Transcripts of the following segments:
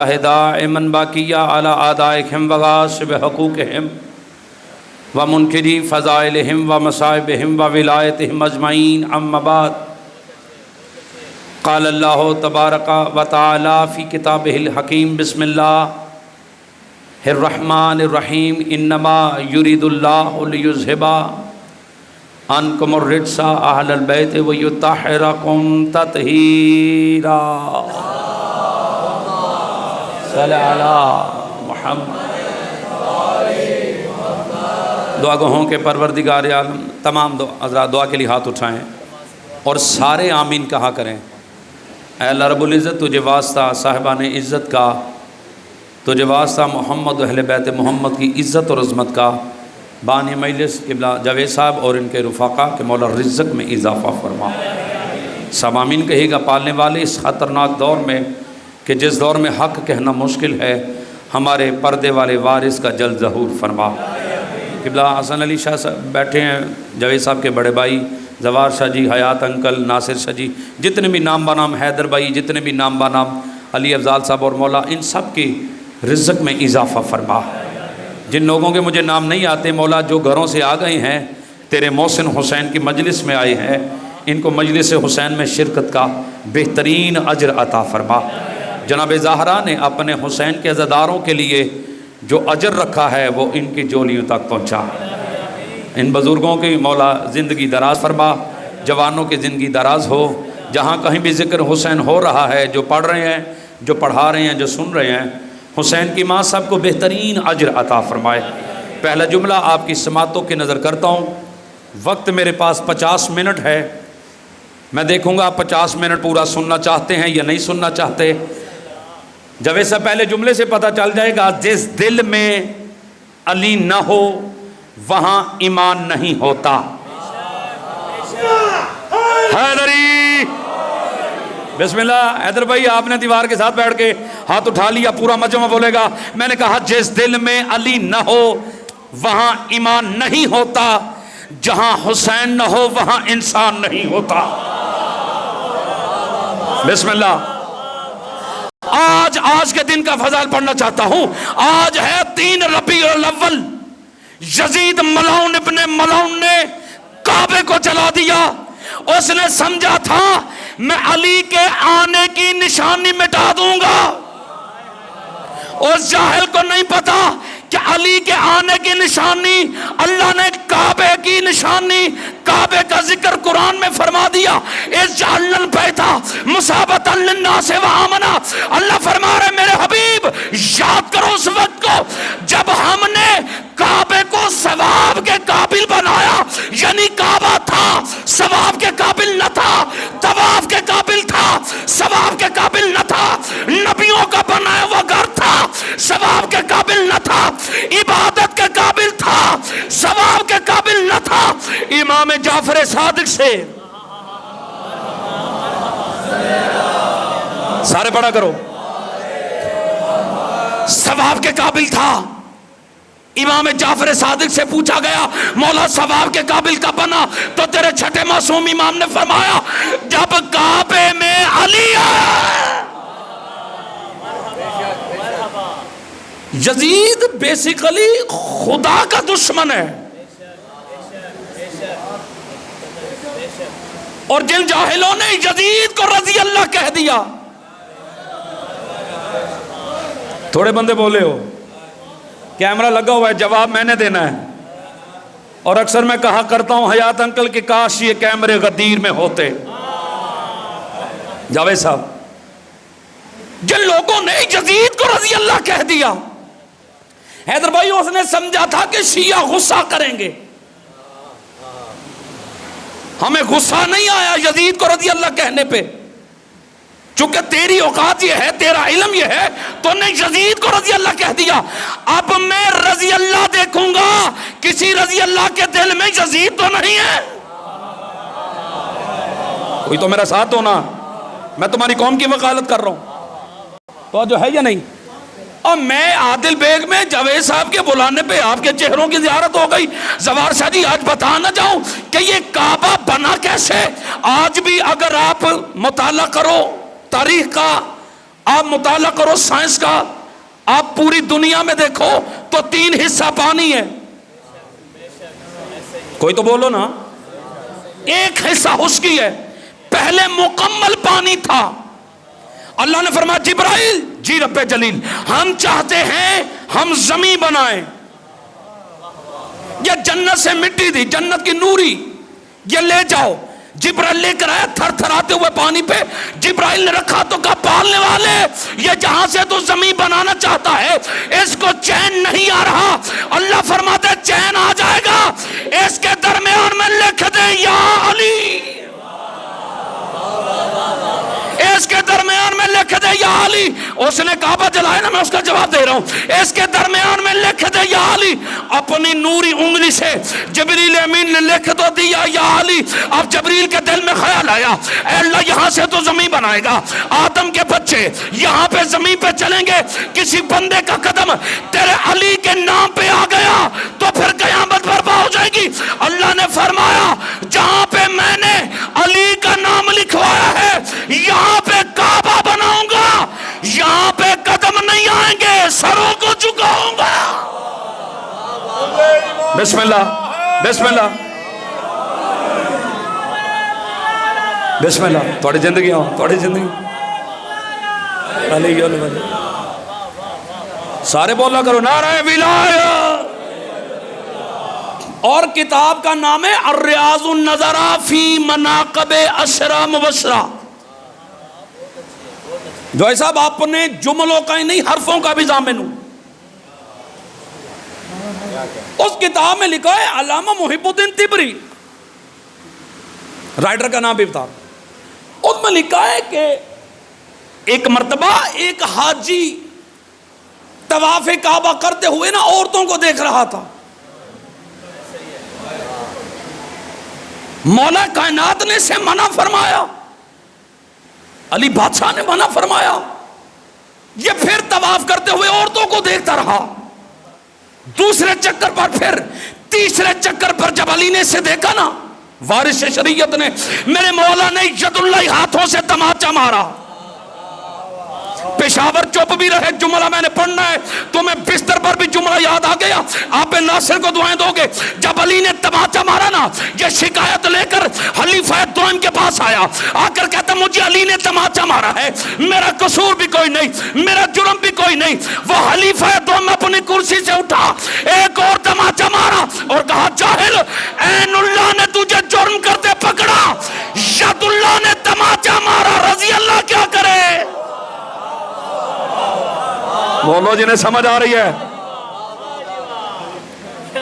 دائما باقیہ علی آدائہم وغاصب حقوقہم ومنکری فضائلہم ومصائبہم وولایتہم اجمعین اما بعد قال اللہ تبارک و تعالی فی کتابہ الحکیم بسم اللہ الرحمن الرحیم انما یرید اللہ لیذھب عنکم الرجس اہل البیت ویطہرکم تطہیرا صلی علی محمد۔ دعا گوہوں کے پروردگار عالم تمام حضرات دعا کے لیے ہاتھ اٹھائیں اور سارے آمین کہا کریں۔ اے اللہ رب العزت تجھے واسطہ صاحبان عزت کا، تجھے واسطہ محمد و اہل بیت محمد کی عزت اور عظمت کا، بانی مجلس قبلہ جاوید صاحب اور ان کے رفقا کے مولا رزق میں اضافہ فرما۔ سب آمین کہے گا۔ پالنے والے اس خطرناک دور میں کہ جس دور میں حق کہنا مشکل ہے، ہمارے پردے والے وارث کا جلد ظہور فرما۔ قبلہ حسن علی شاہ صاحب بیٹھے ہیں، جاوید صاحب کے بڑے بھائی زوار شاہ جی، حیات انکل، ناصر شاہ جی، جتنے بھی نام بنام، حیدر بھائی، جتنے بھی نام بنام، علی افضال صاحب اور مولا ان سب کی رزق میں اضافہ فرما۔ جن لوگوں کے مجھے نام نہیں آتے مولا، جو گھروں سے آ گئے ہیں تیرے محسن حسین کی مجلس میں آئے ہیں، ان کو مجلس حسین میں شرکت کا بہترین اجر عطا فرما۔ جناب زہرا نے اپنے حسین کے عزاداروں کے لیے جو اجر رکھا ہے وہ ان کی جولیوں تک پہنچا۔ ان بزرگوں کی مولا زندگی دراز فرما، جوانوں کی زندگی دراز ہو۔ جہاں کہیں بھی ذکر حسین ہو رہا ہے، جو پڑھ رہے ہیں، جو پڑھا رہے ہیں، جو سن رہے ہیں، حسین کی ماں سب کو بہترین اجر عطا فرمائے۔ پہلا جملہ آپ کی سماعتوں کی نظر کرتا ہوں۔ وقت میرے پاس 50 منٹ ہے، میں دیکھوں گا آپ 50 منٹ پورا سننا چاہتے ہیں یا نہیں سننا چاہتے۔ جاوید صاحب پہلے جملے سے پتہ چل جائے گا، جس دل میں علی نہ ہو وہاں ایمان نہیں ہوتا۔ حیدری بسم اللہ۔ حیدر بھائی آپ نے دیوار کے ساتھ بیٹھ کے ہاتھ اٹھا لیا، پورا مجمع بولے گا۔ میں نے کہا جس دل میں علی نہ ہو وہاں ایمان نہیں ہوتا، جہاں حسین نہ ہو وہاں انسان نہیں ہوتا۔ بسم اللہ۔ آج کے دن کا فضائل پڑھنا چاہتا ہوں۔ آج ہے 3 ربیع الاول۔ یزید ملعون ابن ملعون نے کعبے کو جلا دیا۔ اس نے سمجھا تھا میں علی کے آنے کی نشانی مٹا دوں گا۔ اس جاہل کو نہیں پتا کہ علی کے آنے کی نشانی اللہ نے کعبے کی نشانی، کعبے کا ذکر قرآن میں فرما دیا۔ اس جعلن بیتا مثابتا للناس وآمنا۔ اللہ فرما رہے میرے حبیب یاد کرو اس وقت کو جب ہم نے کعبے کو ثواب کے قابل بنایا، یعنی کعبہ تھا ثواب کے قابل نہ تھا، طواف کے قابل تھا ثواب کے قابل نہ تھا، نبیوں کا بنایا ہوا گھر تھا ثواب کے قابل نہ تھا، عبادت کے قابل تھا ثواب کے قابل نہ تھا۔ امام جعفر صادق سے سارے پڑھا کرو، ثواب کے قابل تھا۔ امام جعفر صادق سے پوچھا گیا مولا ثواب کے قابل کا بنا؟ تو تیرے چھٹے معصوم امام نے فرمایا جب کعبے میں علی آیا۔ یزید بیسیکلی خدا کا دشمن ہے، اور جن جاہلوں نے یزید کو رضی اللہ کہہ دیا، تھوڑے بندے بولے ہو کیمرہ لگا ہوا ہے، جواب میں نے دینا ہے۔ اور اکثر میں کہا کرتا ہوں حیات انکل کہ کاش یہ کیمرے غدیر میں ہوتے۔ جاوید صاحب جن لوگوں نے یزید کو رضی اللہ کہہ دیا، حیدر بھائی اس نے سمجھا تھا کہ شیعہ غصہ کریں گے، ہمیں غصہ نہیں آیا یزید کو رضی اللہ کہنے پہ، چونکہ تیری اوقات یہ ہے، تیرا علم یہ ہے، تو نے یزید کو رضی اللہ کہہ دیا۔ اب میں رضی اللہ دیکھوں گا، کسی رضی اللہ کے دل میں یزید تو نہیں ہے۔ کوئی تو میرا ساتھ ہونا، میں تمہاری قوم کی وکالت کر رہا ہوں، تو جو ہے یا نہیں؟ اور میں عادل بیگ میں جاوید صاحب کے بلانے پہ آپ کے چہروں کی زیارت ہو گئی۔ زوار شاہ جی آج بتا نہ جاؤں کہ یہ کعبہ بنا کیسے۔ آج بھی اگر آپ مطالعہ کرو تاریخ کا، آپ مطالعہ کرو سائنس کا، آپ پوری دنیا میں دیکھو تو 3 حصہ پانی ہے، کوئی تو بولو نا، 1 حصہ خشکی ہے، پہلے مکمل پانی تھا۔ اللہ نے فرمایا جبرائیل، جی رب جلیل، ہم چاہتے ہیں ہم زمین بنائیں، یہ جنت سے مٹی دی، جنت کی نوری، یہ لے جاؤ۔ جبرائیل لے کر آیا تھر تھر آتے ہوئے پانی پہ، جبرائیل نے رکھا تو کہا پالنے والے، یہ جہاں سے تو زمین بنانا چاہتا ہے اس کو چین نہیں آ رہا۔ اللہ فرماتے چین آ جائے گا، اس کے درمیان میں لکھ دے یا علی، اس کے درمیان میں لکھ دے یا علی۔ اس نے کعبہ جلایا نا، میں اس کا جواب دے رہا ہوں، اس کے درمیان میں لکھ دے یا علی۔ اپنی نوری انگلی سے جبریل امین نے لکھ دو دیا یا علی۔ اب جبریل کے دل میں خیال آیا، اے اللہ یہاں سے تو زمین بنائے گا، آدم کے بچے یہاں پہ زمین پہ چلیں گے، کسی بندے کا قدم تیرے علی کے نام پہ آ گیا تو پھر قیامت برپا ہو جائے گی۔ اللہ نے فرمایا جہاں پہ میں نے علی کا نام لکھوایا ہے یہاں پہ کعبہ بناؤں گا، یہاں پہ قدم نہیں آئیں گے، سروں کو جھکاؤں گا۔ بسم اللہ بسم اللہ بسم اللہ، تھوڑی زندگی ہو، تھوڑی زندگی سارے بولا کرو نعرہ ولایت۔ اور کتاب کا نام ہے الریاض النظرہ فی مناقب اشرا مبشرہ۔ جو ہے صاحب اپنے جملوں کا ہی نہیں حرفوں کا بھی ضامن ہوں۔ اس کتاب میں لکھا ہے علامہ محب الدین طبری، رائٹر کا نام بھی بتا، اس میں لکھا ہے کہ ایک مرتبہ ایک حاجی طواف کعبہ کرتے ہوئے نا عورتوں کو دیکھ رہا تھا۔ مولا کائنات نے اسے منع فرمایا، علی بادشاہ نے منع فرمایا، یہ پھر طواف کرتے ہوئے عورتوں کو دیکھتا رہا۔ دوسرے چکر پر، پھر تیسرے چکر پر جب علی نے اسے دیکھا نا، وارث شریعت نے، میرے مولا نے ید اللہ ہاتھوں سے تماچا مارا۔ پشاور چپ بھی رہے، جملہ میں نے پڑھنا ہے، تمہیں بستر پر بھی جملہ یاد آ گیا، آپ ناصر کو دعائیں دو گے۔ جب علی نے تماچا مارا نا، یہ شکایت لے کر خلیفہ دوم کے پاس آیا، آ کر کہتا مجھے علی نے تماچا مارا ہے، میرا قصور بھی کوئی نہیں، میرا جرم بھی کوئی نہیں۔ وہ خلیفہ دوم اپنی کرسی سے اٹھا، ایک اور تماچا مارا اور کہا جاہل، عین اللہ نے تجھے جرم کرتے پکڑا، ید اللہ نے تماچا مارا، رضی اللہ کیا کرے؟ بولو جنہیں سمجھ آ رہی ہے،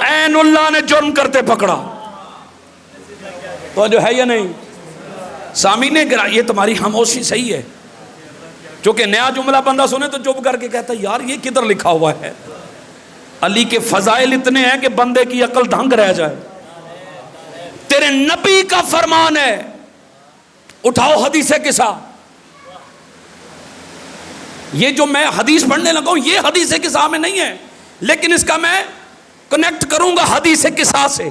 عین اللہ نے جرم کرتے پکڑا۔ تو جو ہے یا نہیں سامعین گراں، یہ تمہاری خاموشی صحیح ہے، چونکہ نیا جملہ بندہ سنے تو چپ کر کے کہتا ہے یار یہ کدھر لکھا ہوا ہے۔ علی کے فضائل اتنے ہیں کہ بندے کی عقل دھنگ رہ جائے۔ تیرے نبی کا فرمان ہے، اٹھاؤ حدیث قصہ۔ یہ جو میں حدیث پڑھنے لگا ہوں یہ حدیث قصہ میں نہیں ہے، لیکن اس کا میں کنیکٹ کروں گا حدیث قصہ سے۔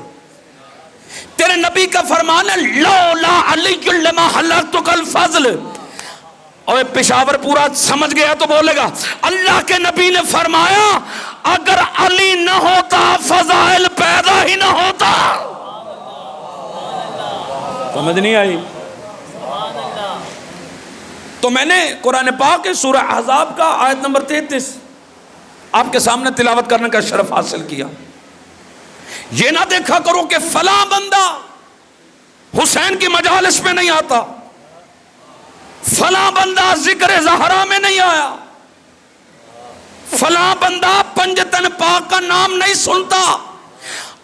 تیرے نبی کا فرمان ہے لولا علی لما حلقتک الفضل۔ اور پشاور پورا سمجھ گیا تو بولے گا، اللہ کے نبی نے فرمایا اگر علی نہ ہوتا فضائل پیدا ہی نہ ہوتا۔ سمجھ نہیں آئی؟ تو میں نے قرآن پاک کے سورہ احزاب کا آیت نمبر 33 آپ کے سامنے تلاوت کرنے کا شرف حاصل کیا۔ یہ نہ دیکھا کرو کہ فلاں بندہ حسین کی مجالس میں نہیں آتا، فلاں بندہ ذکر زہرا میں نہیں آیا، فلاں بندہ پنجتن پاک کا نام نہیں سنتا۔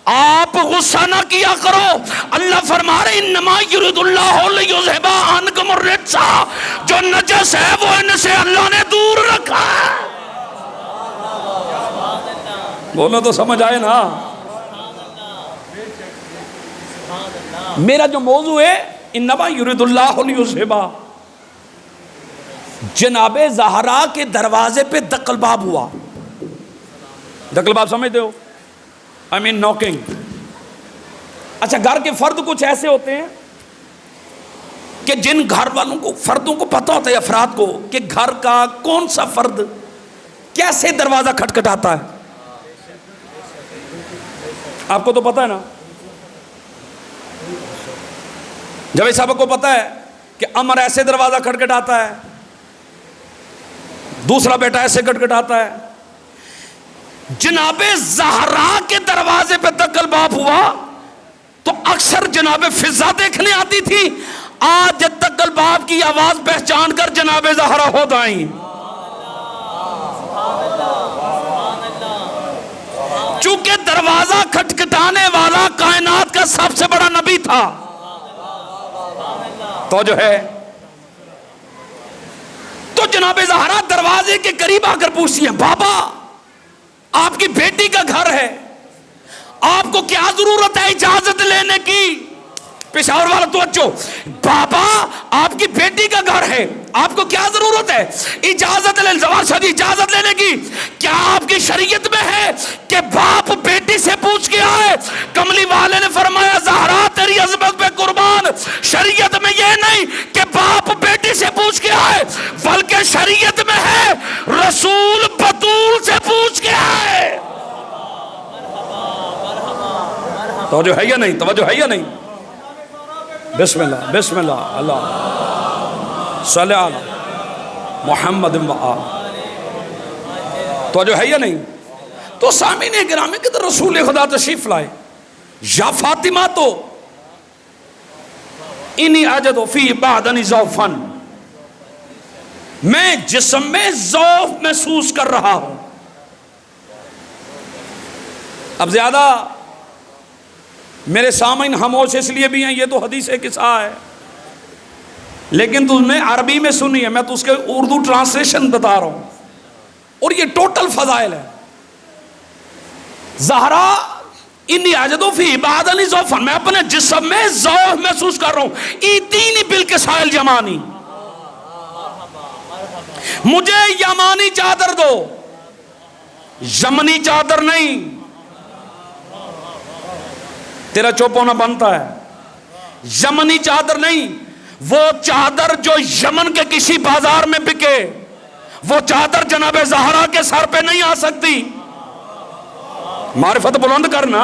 آپ غصہ نہ کیا کرو، اللہ فرما رہے انما یرید اللہ لیذھب عنکم الرجس، جو نجس ہے وہ ان سے اللہ نے دور رکھا ہے۔ بولو تو سمجھ آئے نا۔ میرا جو موضوع ہے انما یرید اللہ لیذھب، جناب زہرا کے دروازے پہ دقل باب ہوا۔ دقل باب سمجھتے ہو؟ I mean knocking۔ اچھا گھر کے فرد کچھ ایسے ہوتے ہیں کہ جن گھر والوں کو فردوں کو پتہ ہوتا ہے افراد کو کہ گھر کا کون سا فرد کیسے دروازہ کھٹکھٹاتا ہے. آپ کو تو پتہ ہے نا. جاوید صاحب کو پتہ ہے کہ عمر ایسے دروازہ کھٹکھٹاتا ہے, دوسرا بیٹا ایسے کھٹکھٹاتا ہے. جناب زہرا کے دروازے پہ دقل باب ہوا تو اکثر جناب فضا دیکھنے آتی تھی. آج دقل باب کی آواز پہچان کر جناب زہرا ہو دائیں. چونکہ دروازہ کھٹکھٹانے والا کائنات کا سب سے بڑا نبی تھا. تو جو ہے تو جناب زہرا دروازے کے قریب آ کر پوچھتی ہیں, بابا آپ کی بیٹی کا گھر ہے, آپ کو کیا ضرورت ہے اجازت لینے کی. پشاور والا توجہ, بابا آپ کی بیٹی کا گھر ہے, آپ کو کیا ضرورت ہے اجازت لینے, زوار شاہ جی اجازت لینے کی. کیا آپ کی شریعت میں ہے کہ باپ بیٹی سے پوچھ کے آئے؟ کملی والے نے فرمایا زہرا تیری عظمت پہ قربان, شریعت میں یہ نہیں کہ باپ بیٹی سے پوچھ کے آئے, بلکہ شریعت میں ہے رسول بطول سے پوچھ کے آئے. توجہ ہے یا نہیں, توجہ ہے یا نہیں. بسم اللہ بسم اللہ, اللہ صلی علی محمد و آل. توجہ ہے یا نہیں. تو سامعین گرامی کہ رسول خدا تشریف لائے, یا فاطمہ تو انی اجد فی بعدنی ذوفن, میں جسم میں ذوف محسوس کر رہا ہوں. اب زیادہ میرے سامعین خاموش اس لیے بھی ہیں, یہ تو حدیث قصہ ہے, لیکن تم نے عربی میں سنی ہے, میں تو اس کے اردو ٹرانسلیشن بتا رہا ہوں, اور یہ ٹوٹل فضائل ہے. زہرا انی اجد فی بعدنی ذوفن, میں اپنے جسم میں ذوف محسوس کر رہا ہوں. ایتینی بالکسائل یمانی, مجھے یمانی چادر دو, یمنی چادر نہیں. تیرا چوپ ہونا بنتا ہے. یمنی چادر نہیں, وہ چادر جو یمن کے کسی بازار میں بکے, وہ چادر جناب زہرا کے سر پہ نہیں آ سکتی. معرفت بلند کرنا.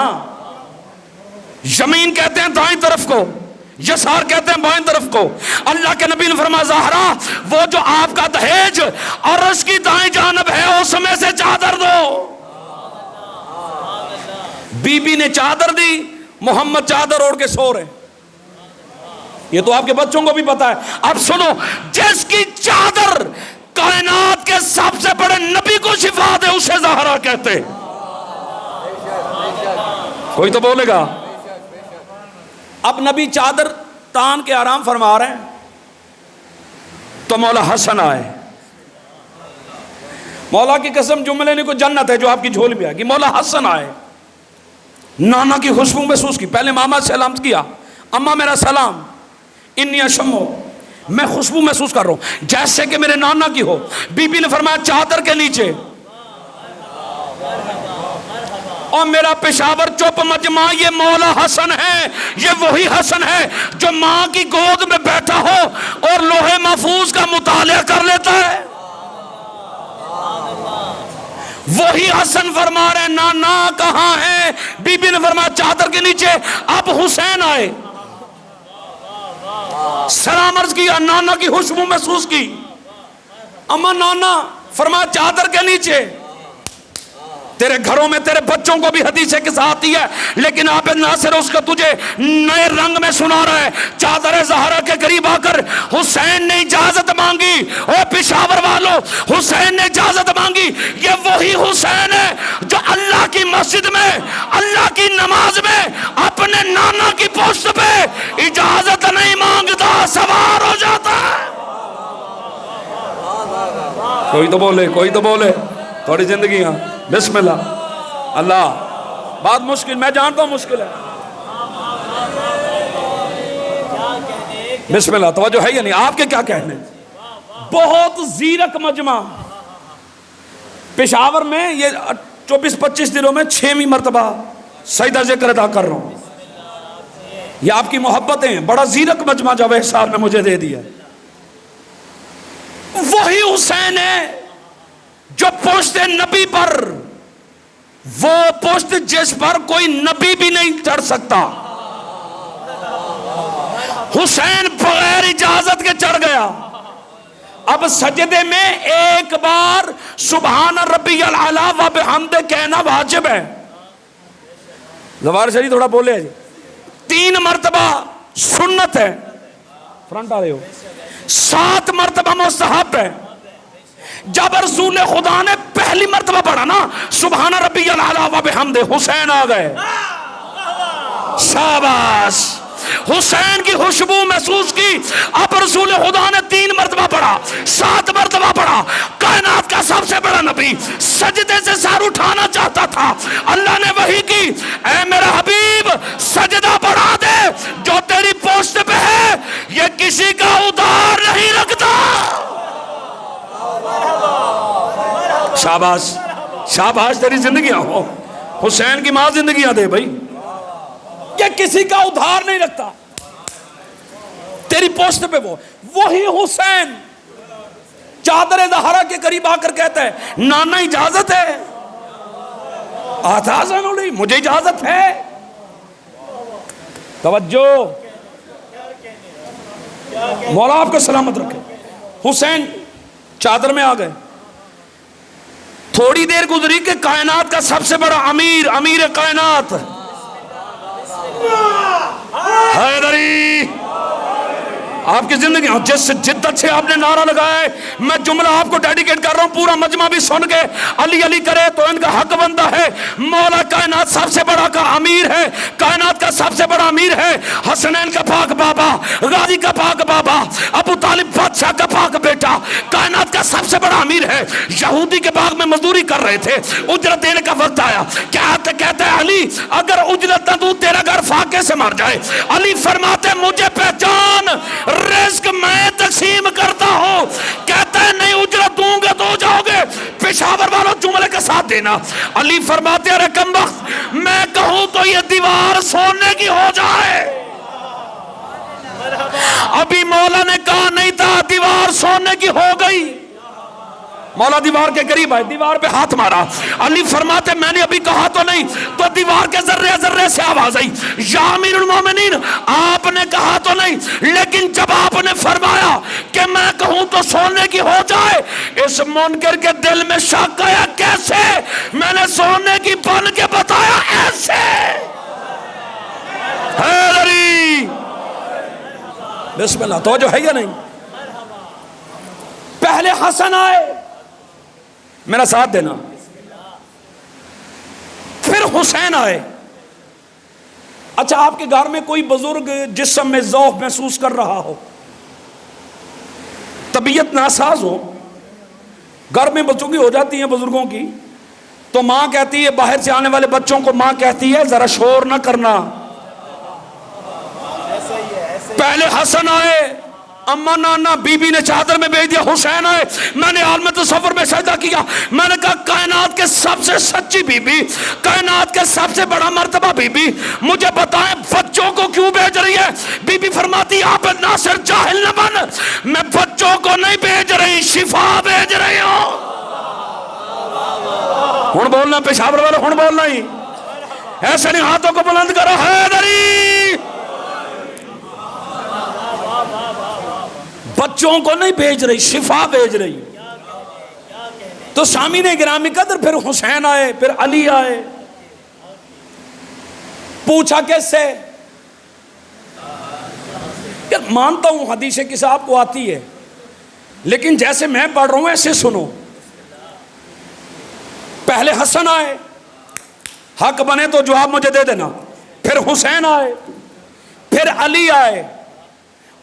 یمین کہتے ہیں دائیں طرف کو, یسار کہتے ہیں بائیں طرف کو. اللہ کے نبی نے فرمایا زہرا وہ جو آپ کا دہیج عرش کی دائیں جانب ہے اس میں سے چادر دو. بی بی نے چادر دی, محمد چادر اوڑھ کے سو رہے. یہ تو آپ کے بچوں کو بھی پتا ہے. اب سنو, جس کی چادر کائنات کے سب سے بڑے نبی کو شفا دے اسے زہرا کہتے. کوئی تو بولے گا. اب نبی چادر تان کے آرام فرما رہے ہیں تو مولا حسن آئے. مولا کی قسم جملے نے کوئی جنت ہے جو آپ کی جھول میں آئے گی. مولا حسن آئے, نانا کی خوشبو محسوس کی. پہلے ماما سے سلام کیا, اماں میرا سلام, انی اشمو, میں خوشبو محسوس کر رہا ہوں جیسے کہ میرے نانا کی ہو. بی بی نے فرمایا چادر کے نیچے, اور میرا پشاور چپ مجمع یہ مولا حسن ہے. یہ وہی حسن ہے جو ماں کی گود میں بیٹھا ہو اور لوح محفوظ کا مطالعہ کر لیتا ہے. وہی حسن فرما رہے ہیں نانا کہاں ہے. بی بی نے فرمایا چادر کے نیچے. اب حسین آئے, سلام عرض کیا, نانا کی خوشبو محسوس کی. اما نانا, فرمایا چادر کے نیچے. تیرے گھروں میں تیرے بچوں کو بھی حدیث کے ساتھ آتی ہے, لیکن آپ ناصر اس کا تجھے نئے رنگ میں سنا رہا ہے. چادر زہرا کے قریب آ کر حسین نے اجازت مانگی. او پشاور والوں, حسین نے اجازت مانگی. یہ وہی حسین ہے جو اللہ کی مسجد میں اللہ کی نماز میں اپنے نانا کی پشت پہ اجازت نہیں مانگتا, سوار ہو جاتا ہے. کوئی تو بولے, کوئی تو بولے. تھوڑی زندگیاں بسم اللہ. اللہ بات مشکل, میں جانتا ہوں مشکل ہے. بسم اللہ. توجہ ہے یا نہیں, آپ کے کیا کہنے. بہت زیرک مجمع پشاور میں, یہ 24-25 دنوں میں 6ویں مرتبہ سجدہ ذکر ادا کر رہا ہوں. یہ آپ کی محبتیں، بڑا زیرک مجمع جاوید صاحب نے مجھے دے دیا. وہی حسین ہے جو پشت نبی پر، وہ پشت جس پر کوئی نبی بھی نہیں چڑھ سکتا، حسین بغیر اجازت کے چڑھ گیا. اب سجدے میں ایک بار سبحان ربی الاعلیٰ و بحمدہ کہنا واجب ہے. زوار شریف تھوڑا بولے جی. 3 مرتبہ سنت ہے، فرنٹ آ رہے ہو. 7 مرتبہ مستحب ہے. جب رسول خدا نے پہلی مرتبہ پڑھا نا سبحان ربی الاعلیٰ و بحمدہ، حسین آ گئے. شاباش. حسین کی خوشبو محسوس کی. اب رسول خدا نے 3 مرتبہ پڑھا، 7 مرتبہ پڑھا. کائنات کا سب سے بڑا نبی سجدے سے سر اٹھانا چاہتا تھا. اللہ نے وحی کی، اے میرا حبیب سجدہ پڑھا دے، جو تیری پوشت پہ ہے یہ کسی کا ادھار نہیں رکھتا. شاباش شاباش تیری زندگیاں ہو. حسین کی ماں زندگیاں دے بھائی. یہ کسی کا ادھار نہیں رکھتا، تیری پوسٹ پہ وہی حسین چادر زہرا کے قریب آ کر کہتا ہے نانا اجازت ہے؟ آتا نہیں، مجھے اجازت ہے. توجہ، مولا آپ کو سلامت رکھے. حسین چادر میں آ گئے. تھوڑی دیر گزری کہ کائنات کا سب سے بڑا امیر کائنات حیدری، آپ کی زندگی جس جدت سے آپ نے نعرہ لگایا ہے، میں جملہ آپ کو ڈیڈیکیٹ کر رہا ہوں، پورا مجمع بھی سن کے علی علی کرے تو ان کا حق بندہ ہے. مولا کائنات سب سے بڑا کا امیر ہے، کائنات کا سب سے بڑا امیر ہے. حسنین کا پاک بابا، غازی کا پاک بابا، ابو طالب بادشاہ کا پاک بیٹا، کائنات کا سب سے بڑا امیر ہے. یہودی کے باغ میں مزدوری کر رہے تھے، اجرت دینے کا وقت آیا. کیا کہتا ہے علی اگر اجرت نہ دوں تیرا گھر فاقے سے مر جائے. علی فرماتے مجھے پہچان، رزق میں تقسیم کرتا ہوں. کہتا ہے نہیں اجرت دوں گا تو جاؤ گے. پشاور والوں جملے کے ساتھ دینا. علی فرماتے ارے کم وقت، میں کہوں تو یہ دیوار سونے کی ہو جائے. ابھی مولا نے کہا نہیں تھا، دیوار سونے کی ہو گئی. مولا دیوار کے قریب آئے، دیوار پہ ہاتھ مارا. علی فرماتے میں نے ابھی کہا تو نہیں، تو دیوار کے ذرے ذرے سے آواز آئی یا امیر المومنین آپ نے کہا تو نہیں، لیکن جب آپ نے فرمایا کہ میں کہوں تو سونے کی ہو جائے، اس منکر کے دل میں شک آیا. کیسے؟ میں نے سونے کی بن کے بتایا ایسے. حیدری بسم اللہ. توجہ ہے یا نہیں؟ پہلے حسن آئے، میرا ساتھ دینا، پھر حسین آئے. اچھا آپ کے گھر میں کوئی بزرگ جسم میں ذوق محسوس کر رہا ہو، طبیعت ناساز ہو، گھر میں بچوں کی ہو جاتی ہیں بزرگوں کی، تو ماں کہتی ہے، باہر سے آنے والے بچوں کو ماں کہتی ہے ذرا شور نہ کرنا. پہلے حسن آئے، اما نانا بی بی نے چادر میں بھیج دیا. حسین آئے، میں نے عالم تصور میں سجدہ کیا. میں نے کہا کائنات کے سب سے سچی بی بی، کائنات کے سب سے بڑا مرتبہ بی بی، مجھے بتائیں بچوں کو کیوں بھیج رہی ہے؟ بی بی فرماتی آپ ناصر جاہل نہ بن، میں بچوں کو نہیں بھیج رہی، شفا بھیج رہی ہوں. ہن بولنا پشاور والے، ہن بولنا ہی ایسے نہیں، ہاتھوں کو بلند کرو. حیدری بچوں کو نہیں بھیج رہی، شفا بھیج رہی. تو سامعین گرامی قدر پھر حسین آئے، پھر علی آئے. پوچھا کیسے؟ یار مانتا ہوں حدیث کسی آپ کو آتی ہے، لیکن جیسے میں پڑھ رہا ہوں ایسے سنو. پہلے حسن آئے، حق بنے تو جواب مجھے دے دینا. پھر حسین آئے، پھر علی آئے،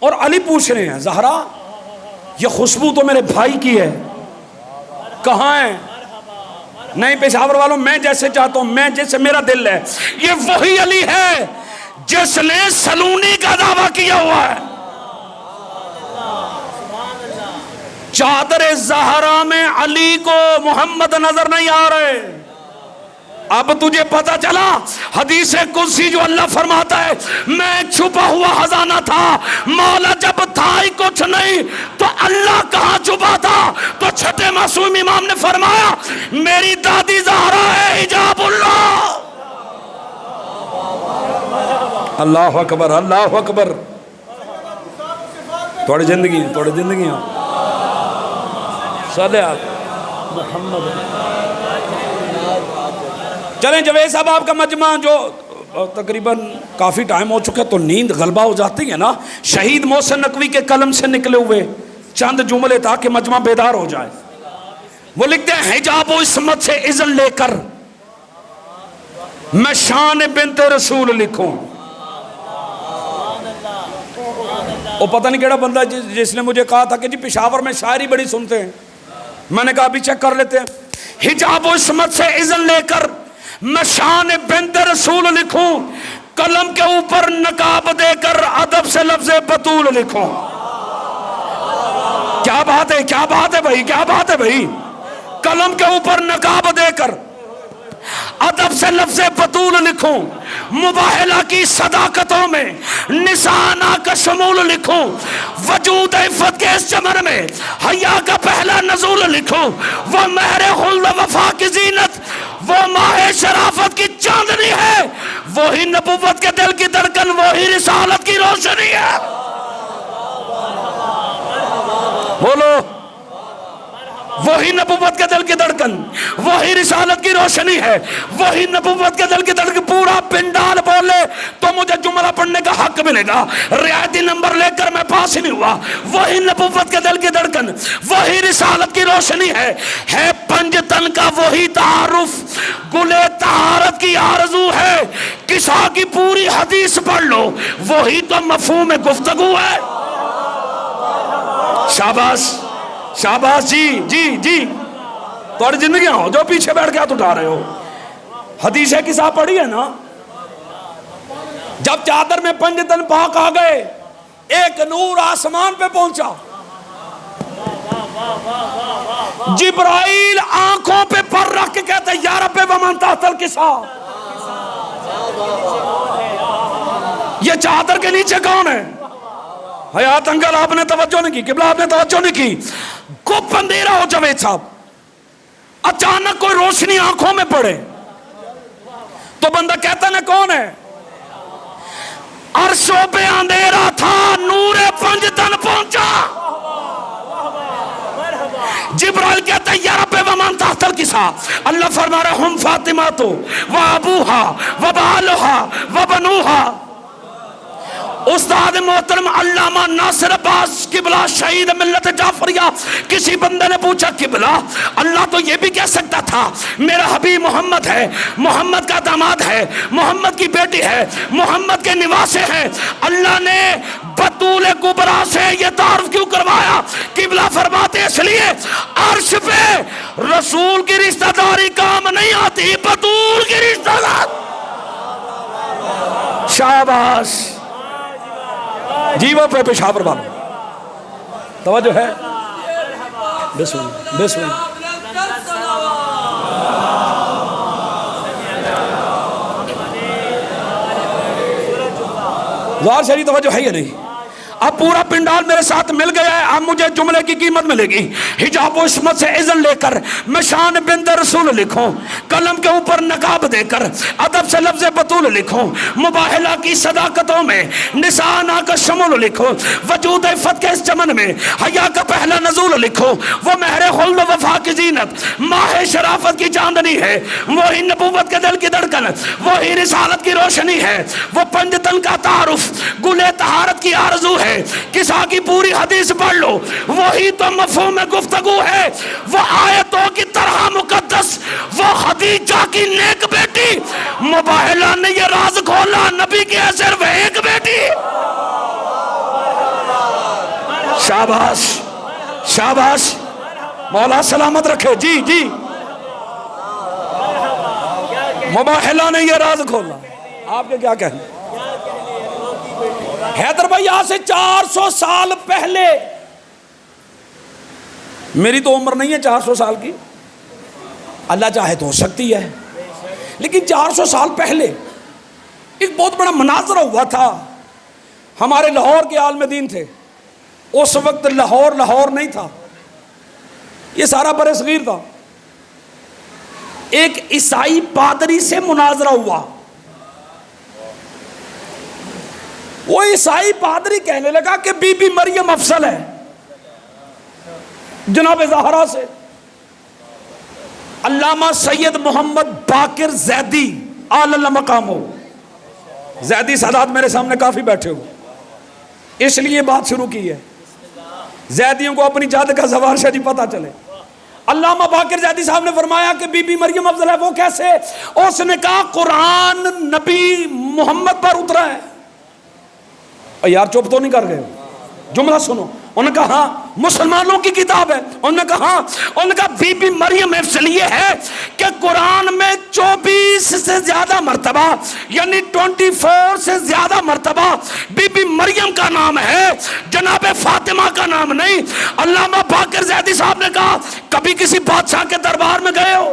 اور علی پوچھ رہے ہیں زہرا یہ خوشبو تو میرے بھائی کی ہے، کہاں ہے؟ نہیں پشاور والوں، میں جیسے چاہتا ہوں، میں جیسے میرا دل ہے. یہ وہی علی ہے جس نے سلونی کا دعویٰ کیا ہوا ہے. چادر زہرا میں علی کو محمد نظر نہیں آ رہے. اب تجھے پتا چلا حدیث قدسی جو اللہ فرماتا ہے میں چھپا ہوا خزانہ تھا، مولا جب تھا ہی کچھ نہیں تو اللہ کہاں چھپا تھا؟ تو چھٹے معصوم امام نے فرمایا میری دادی زہرا ہے حجاب اللہ۔ اللہ اکبر، اللہ اکبر۔ تھوڑی زندگی صلی اللہ محمد۔ چلیں جوید صاحب آپ کا مجمع جو تقریباً کافی ٹائم ہو چکا ہے تو نیند غلبہ ہو جاتی ہے نا، شہید محسن نقوی کے قلم سے نکلے ہوئے چند جملے تاکہ مجمع بیدار ہو جائے۔ وہ لکھتے ہیں حجاب و عصمت سے اذن لے کر میں شان بنت رسول لکھوں۔ وہ پتہ نہیں کیڑا بندہ جس نے مجھے کہا تھا کہ جی پشاور میں شاعری بڑی سنتے ہیں، میں نے کہا ابھی چیک کر لیتے ہیں۔ حجاب و عصمت سے اذن لے کر میں شان بنت رسول لکھوں، قلم کے اوپر نقاب دے کر ادب سے لفظ بطول لکھوں۔ کیا بات ہے، کیا بات ہے بھائی، کیا بات ہے بھائی۔ قلم کے اوپر نقاب دے کر ادب سے لفظ بطول لکھوں، مباہلہ کی صداقتوں میں نسانہ کا شمول لکھوں، وجود عفت کے اس چمن میں حیا کا پہلا نزول لکھوں، وہ مہر خلد وفا کی زینت، وہ ماہ شرافت کی چاندنی ہے، وہی نبوت کے دل کی دھڑکن، وہی رسالت کی روشنی ہے۔ بولو، وہی نبوت کے دل کی دھڑکن، وہی رسالت کی روشنی ہے، وہی نبوت کے دل کی دھڑکن۔ پورا پنڈال بولے تو مجھے جملہ پڑھنے کا حق ملے گا، رعایتی نمبر لے کر میں پاس ہی نہیں ہوا۔ وہی نبوت کے دل کی دھڑکن، وہی رسالت کی روشنی ہے پنجتن کا وہی تعارف، گلے طہارت کی آرزو ہے، کسا کی پوری حدیث پڑھ لو وہی تو مفہوم گفتگو ہے۔ شاباش شاباش، جی جی جی، تھوڑی زندگیاں ہو جو پیچھے بیٹھ کے ہاتھ اٹھا رہے ہو۔ حدیث کسا پڑھی ہے نا، جب چادر میں پنجتن پاک آ گئے ایک نور آسمان پہ پہنچا، جبرائیل آنکھوں پہ پر رکھ کے کہتے ہیں یا رب ومن تحت الکسا، یہ چادر کے نیچے کون ہے؟ حیات انکل آپ نے توجہ نہیں کی، قبلہ آپ نے توجہ نہیں کی۔ گپ اندھیرا ہو جاوید صاحب، اچانک کوئی روشنی آنکھوں میں پڑے تو بندہ کہتا نا کون ہے؟ عرشوں پہ اندھیرا تھا، نور پنجتن پہنچا۔ جبرائیل کہتا ہے یا رب ومن تحت الکسا، اللہ فرما رہا ہم فاطمہ تو و ابوہا و بالہا و بنوہا۔ استاد محترم علامہ ناصر عباس قبلہ شہید ملت جعفریہ، کسی بندے نے پوچھا قبلہ اللہ تو یہ بھی کہہ سکتا تھا میرا حبیب محمد ہے، محمد کا داماد ہے، محمد کی بیٹی ہے، محمد کے نواسے ہیں، اللہ نے بطول کبریٰ سے یہ تعارف کیوں کروایا؟ قبلہ فرماتے اس لیے عرش پہ رسول کی رشتہ داری کام نہیں آتی، بطول کی رشتہ داری۔ شاباش جی، وہ پہ پشاور والوں توجہ ہے۔ بسم اللہ بسم اللہ۔ ظاہر شریف توجہ ہے یا نہیں؟ اب پورا پنڈال میرے ساتھ مل گیا ہے، اب مجھے جملے کی قیمت ملے گی۔ حجاب و عصمت سے اذن لے کر میں شان بنت رسول لکھوں، قلم کے اوپر نقاب دے کر ادب سے لفظ بطول لکھوں، مباہلہ کی صداقتوں میں نسانہ کا شمول لکھوں، وجود عفت کے اس چمن میں حیا کا پہلا نزول لکھوں، وہ مہر خلد وفا کی زینت، ماہ شرافت کی چاندنی ہے، وہی نبوت کے دل کی دھڑکن، وہی رسالت کی روشنی ہے، وہ پنجتن کا تعارف، گلے طہارت کی آرزو ہے، کسا کی پوری حدیث پڑھ لو وہی تو مفہوم گفتگو ہے، وہ آیتوں کی طرح مقدس، وہ خدیجہ کی نیک بیٹی، مباہلہ نے یہ راز کھولا نبی کی صرف ایک بیٹی۔ شاباش شاباش، مولا سلامت رکھے۔ جی جی، مباہلہ نے یہ راز کھولا۔ آپ کے کیا کہنے؟ حیدر بھائی آج سے 400 سال پہلے، میری تو عمر نہیں ہے 400 سال کی، اللہ چاہے تو ہو سکتی ہے، لیکن 400 سال پہلے ایک بہت بڑا مناظرہ ہوا تھا. ہمارے لاہور کے عالم دین تھے. اس وقت لاہور نہیں تھا, یہ سارا بر صغیر تھا. ایک عیسائی پادری سے مناظرہ ہوا. وہ عیسائی پادری کہنے لگا کہ بی بی مریم افضل ہے جناب زہرا سے. علامہ سید محمد باقر زیدی اعلی مقام ہو, زیدی سادات میرے سامنے کافی بیٹھے ہو, اس لیے بات شروع کی ہے. زیدیوں کو اپنی جد کا زوال شدی پتہ چلے. علامہ باقر زیدی صاحب نے فرمایا کہ بی بی مریم افضل ہے. وہ کیسے؟ اس نے کہا قرآن نبی محمد پر اترا ہے. یار چپ تو نہیں کر گئے, جملہ سنو. انہوں نے کہا ہاں مسلمانوں کی کتاب ہے. انہوں نے کہا ہاں. انہوں نے کہا بی بی مریم افضل یہ ہے کہ قرآن میں 24 سے زیادہ مرتبہ یعنی 24 سے زیادہ مرتبہ بی بی مریم کا نام ہے, جناب فاطمہ کا نام نہیں. علامہ باقر زیدی صاحب نے کہا کبھی کسی بادشاہ کے دربار میں گئے ہو؟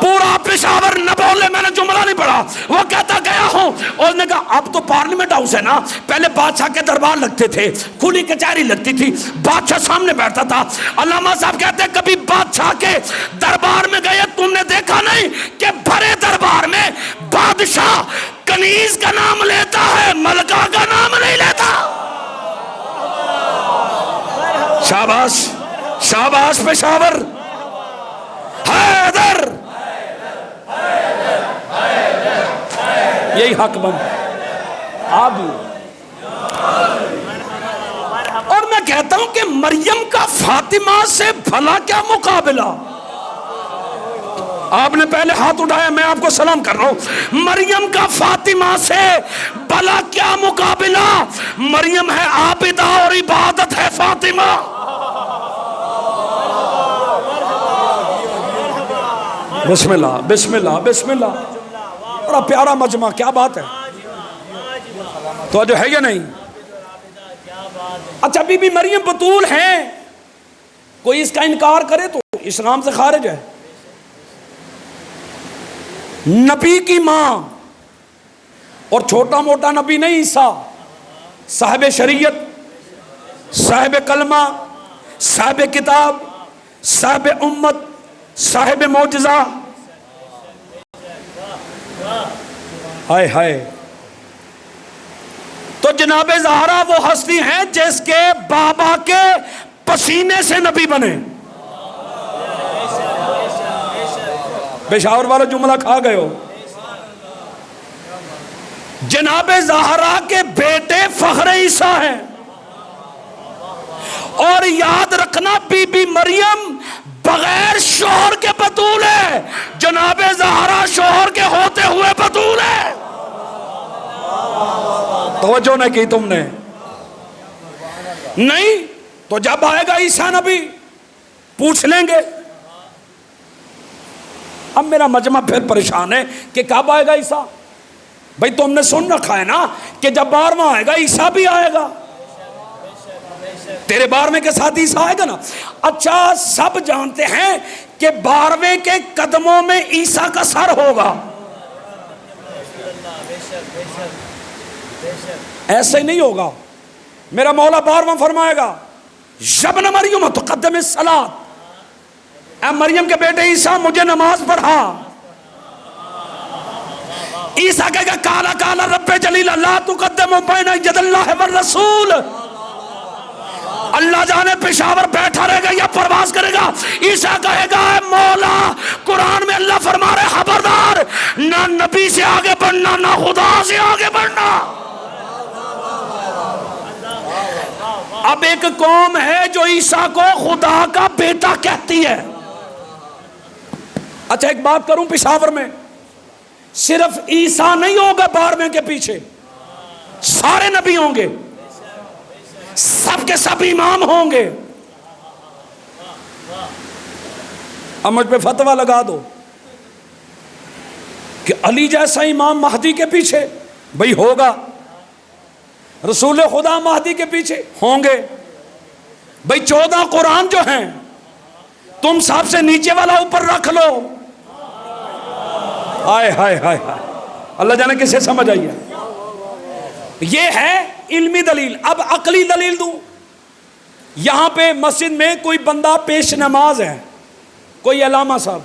پورا پشاور نہ بولے, میں نے جملہ نہیں پڑھا. وہ کہتا گیا ہوں. اور نے کہا اب تو پارلیمنٹ ہاؤس ہے نا, پہلے بادشاہ کے دربار لگتے تھے, کھلی کچہری لگتی تھی, بادشاہ سامنے بیٹھتا تھا. علامہ صاحب کہتے ہیں کبھی بادشاہ کے دربار میں گئے, تم نے دیکھا نہیں کہ بڑے دربار میں بادشاہ کنیز کا نام لیتا ہے, ملکہ کا نام نہیں لیتا. شاباش شاباش پشاور. حیدر یہی حق بند آپ. اور میں کہتا ہوں کہ مریم کا فاطمہ سے بھلا کیا مقابلہ. آپ نے پہلے ہاتھ اٹھایا, میں آپ کو سلام کر رہا ہوں. مریم کا فاطمہ سے بھلا کیا مقابلہ. مریم ہے عابدہ اور عبادت ہے فاطمہ. بسم اللہ بسم اللہ بسم اللہ. بڑا پیارا مجمع, کیا بات ہے. تو جو ہے یا نہیں. اچھا بی بی مریم بطول ہیں, کوئی اس کا انکار کرے تو اسلام سے خارج ہے. نبی کی ماں, اور چھوٹا موٹا نبی نہیں عیسیٰ, صاحب شریعت, صاحب کلمہ, صاحب کتاب, صاحب امت, صاحب معجزہ. ہائے ہائے. تو جناب زہرا وہ ہستی ہیں جس کے بابا کے پسینے سے نبی بنے. پشاور والے جملہ کھا گئے ہو. جناب زہرا کے بیٹے فخر عیسیٰ ہیں. اور یاد رکھنا بی بی مریم بغیر شوہر کے بطول ہے, جناب زہرا شوہر کے ہوتے ہوئے بطول ہے. توجہ نہیں کی تم نے. نہیں تو جب آئے گا عیسیٰ نبی پوچھ لیں گے. اب میرا مجمع پھر پریشان ہے کہ کب آئے گا عیسیٰ. بھئی تم نے سن رکھا ہے نا کہ جب 12واں آئے گا عیسیٰ بھی آئے گا. تیرے 12ویں کے ساتھ عیسیٰ آئے گا نا. اچھا سب جانتے ہیں کہ 12ویں کے قدموں میں عیسیٰ کا سر ہوگا. ایسے ہی نہیں ہوگا. میرا مولا 12واں فرمائے گا یبن مریم تقدم الصلاۃ, اے مریم کے بیٹے عیسیٰ مجھے نماز پڑھا. عیسیٰ کہے گا کالا کالا رب جلیل لا تقدم بین ید اللہ والرسول. اللہ جانے پشاور بیٹھا رہے گا یا پرواز کرے گا. عیسیٰ کہے گا اے مولا قرآن میں اللہ فرما رہے خبردار, نہ نبی سے آگے بڑھنا نہ خدا سے آگے بڑھنا. اب ایک قوم ہے جو عیسیٰ کو خدا کا بیٹا کہتی ہے. اچھا ایک بات کروں, پشاور میں صرف عیسیٰ نہیں ہوگا 12ویں کے پیچھے, سارے نبی ہوں گے, سب کے سب امام ہوں گے. اب مجھ پہ فتویٰ لگا دو کہ علی جیسا امام مہدی کے پیچھے, بھئی ہوگا. رسول خدا مہدی کے پیچھے ہوں گے. بھئی 14 قرآن جو ہیں تم سب سے نیچے والا اوپر رکھ لو, ہائے ہائے ہائے ہائے، اللہ جانے کسے سمجھ آئی ہے. یہ ہے علمی دلیل. اب عقلی دلیل دوں. یہاں پہ مسجد میں کوئی بندہ پیش نماز ہے، کوئی علامہ صاحب،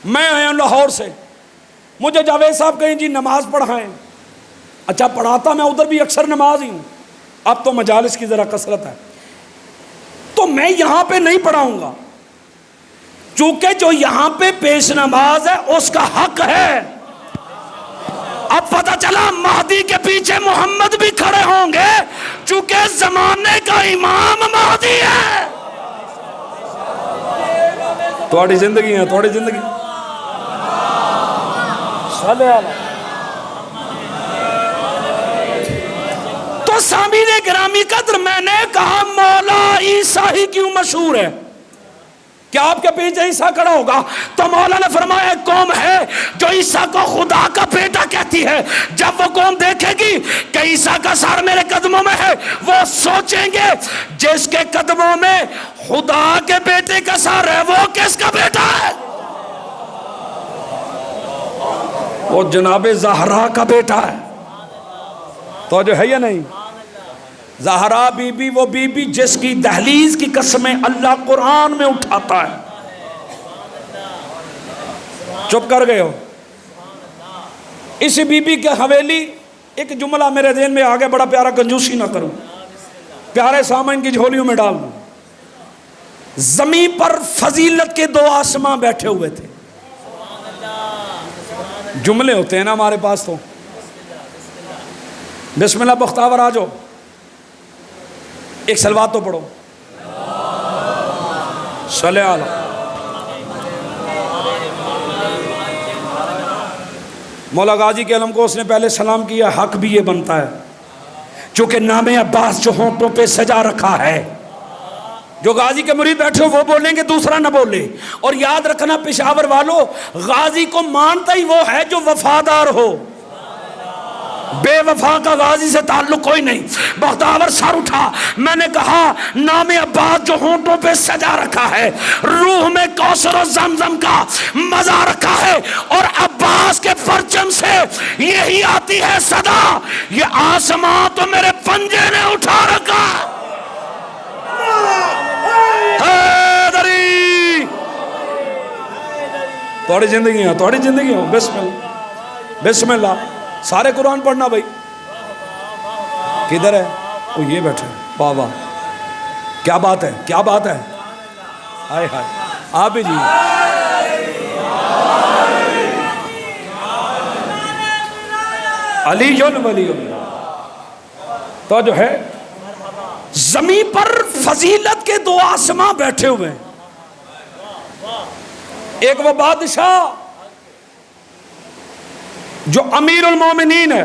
میں آیا ہوں لاہور سے، مجھے جاوید صاحب کہیں جی نماز پڑھائیں. اچھا پڑھاتا میں ادھر بھی اکثر نماز ہی ہوں، اب تو مجالس کی ذرا کثرت ہے، تو میں یہاں پہ نہیں پڑھاؤں گا، چونکہ جو یہاں پہ پیش نماز ہے اس کا حق ہے. اب پتہ چلا مہدی کے پیچھے محمد بھی کھڑے ہوں گے، چونکہ زمانے کا امام مہدی ہے. تھوڑی زندگی ہے، تھوڑی زندگی. تو سامعین گرامی قدر، میں نے کہا مولا عیسیٰ ہی کیوں مشہور ہے؟ کیا آپ کے پیچھے عیسیٰ کھڑا ہوگا؟ تو مولا نے فرمایا ایک قوم ہے جو عیسیٰ کو خدا کا بیٹا کہتی ہے. جب وہ قوم دیکھے گی کہ عیسیٰ کا سر میرے قدموں میں ہے، وہ سوچیں گے جس کے قدموں میں خدا کے بیٹے کا سر ہے وہ کس کا بیٹا ہے؟ وہ جناب زہرا کا بیٹا ہے. تو جو ہے یا نہیں؟ زہرا بی بی، وہ بی بی جس کی دہلیز کی قسمیں اللہ قرآن میں اٹھاتا ہے. چپ کر گئے ہو؟ اسی بی بی کے حویلی ایک جملہ میرے ذہن میں آگے، بڑا پیارا، کنجوسی نہ کروں، پیارے سامعین کی جھولیوں میں ڈال دوں. زمین پر فضیلت کے دو آسماں بیٹھے ہوئے تھے. جملے ہوتے ہیں نا ہمارے پاس، تو بسم اللہ بختاور آ جاؤ، ایک سلوات تو پڑھو. صلی اللہ. مولا غازی کے علم کو اس نے پہلے سلام کیا. حق بھی یہ بنتا ہے، چونکہ نام عباس جو ہونٹوں پہ سجا رکھا ہے. جو غازی کے مرید بیٹھے ہو وہ بولیں گے، دوسرا نہ بولے. اور یاد رکھنا پشاور والو، غازی کو مانتا ہی وہ ہے جو وفادار ہو. بے وفا کا غازی سے تعلق کوئی نہیں. بختاور سر اٹھا. میں نے کہا نام عباس جو ہونٹوں پہ سجا رکھا ہے، روح میں کوثر و زمزم کا مزہ رکھا ہے، اور عباس کے پرچم سے یہی آتی ہے صدا، یہ آسمان تو میرے پنجے نے اٹھا رکھا. تھوڑی زندگی ہو، تھوڑی زندگی ہو. بسم اللہ بسم اللہ. سارے قرآن پڑھنا بھائی. کدھر ہے وہ؟ یہ بیٹھے. واہ واہ، کیا بات ہے، کیا بات ہے. ہائے ہائے. آپ ہی جی. علی ولی اللہ. تو جو ہے زمین پر فضیلت کے دو آسماں بیٹھے ہوئے ہیں. ایک وہ بادشاہ جو امیر المومنین ہے.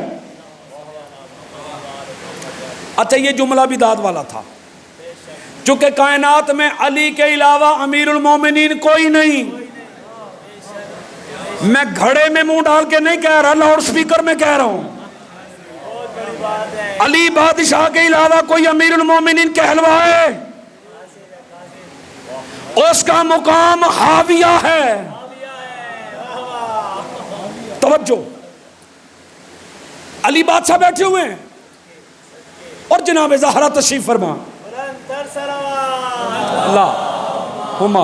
اچھا یہ جملہ بھی داد والا تھا، چونکہ کائنات میں علی کے علاوہ امیر المومنین کوئی نہیں. میں گھڑے میں منہ ڈال کے نہیں کہہ رہا، لاؤڈ سپیکر میں کہہ رہا ہوں. علی بادشاہ کے علاوہ کوئی امیر المومنین کہلوائے، اس کا مقام حاویہ ہے. توجہ، علی بادشاہ بیٹھے ہوئے ہیں اور جناب زہرا تشریف فرما. اللہم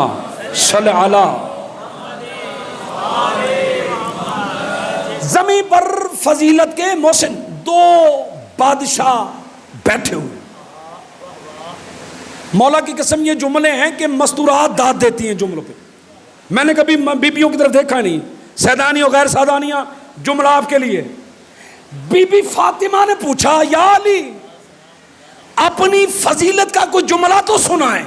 صلی علی. زمین پر فضیلت کے محسن دو بادشاہ بیٹھے ہوئے. مولا کی قسم یہ جملے ہیں کہ مستورات داد دیتی ہیں جملوں پہ. میں نے کبھی بیبیوں کی طرف دیکھا نہیں، سیدانی اور غیر سیدانیاں. جملہ آپ کے لیے. بی بی فاطمہ نے پوچھا یا علی اپنی فضیلت کا کوئی جملہ تو سنائیں.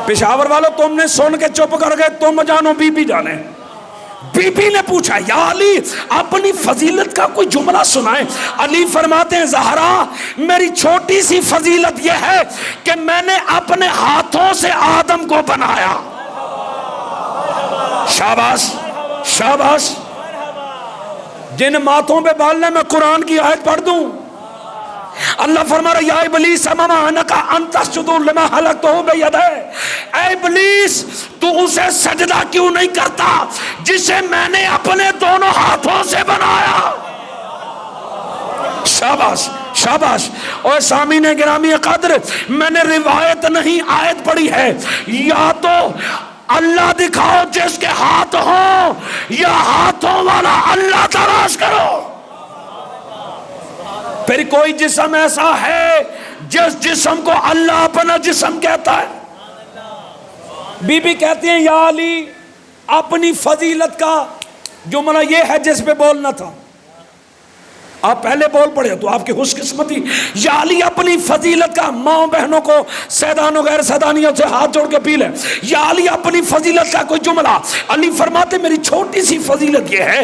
پشاور والوں تم نے سن کے چپ کر گئے، تم جانو بی بی جانے. بی بی نے پوچھا یا علی اپنی فضیلت کا کوئی جملہ سنائیں. علی فرماتے ہیں زہرا میری چھوٹی سی فضیلت یہ ہے کہ میں نے اپنے ہاتھوں سے آدم کو بنایا. شاباش شاباش. جن ماتھوں پہ بالنے میں قرآن کی آیت پڑھ دوں. اللہ فرما رہا یا ابلیس اما انک ان تسجد لما خلقت بیدی. اے ابلیس تو اسے سجدہ کیوں نہیں کرتا جسے میں نے اپنے دونوں ہاتھوں سے بنایا؟ شاباش شاباش۔ اور سامعین گرامی قدر، میں نے روایت نہیں آیت پڑھی ہے، یا تو اللہ دکھاؤ جس کے ہاتھ ہوں، یا ہاتھوں والا اللہ تلاش کرو۔ پھر کوئی جسم ایسا ہے جس جسم کو اللہ اپنا جسم کہتا ہے۔ بی بی کہتی ہیں یا علی، اپنی فضیلت کا جملہ یہ ہے جس پہ بولنا تھا، آپ پہلے بول پڑے تو آپ کی خوش قسمتی۔ یا علی اپنی فضیلت کا، ماں بہنوں کو سیدانوں غیر سیدانیوں سے ہاتھ جوڑ کے اپیل ہے، یا علی اپنی فضیلت کا کوئی جملہ۔ علی فرماتے میری چھوٹی سی فضیلت یہ ہے،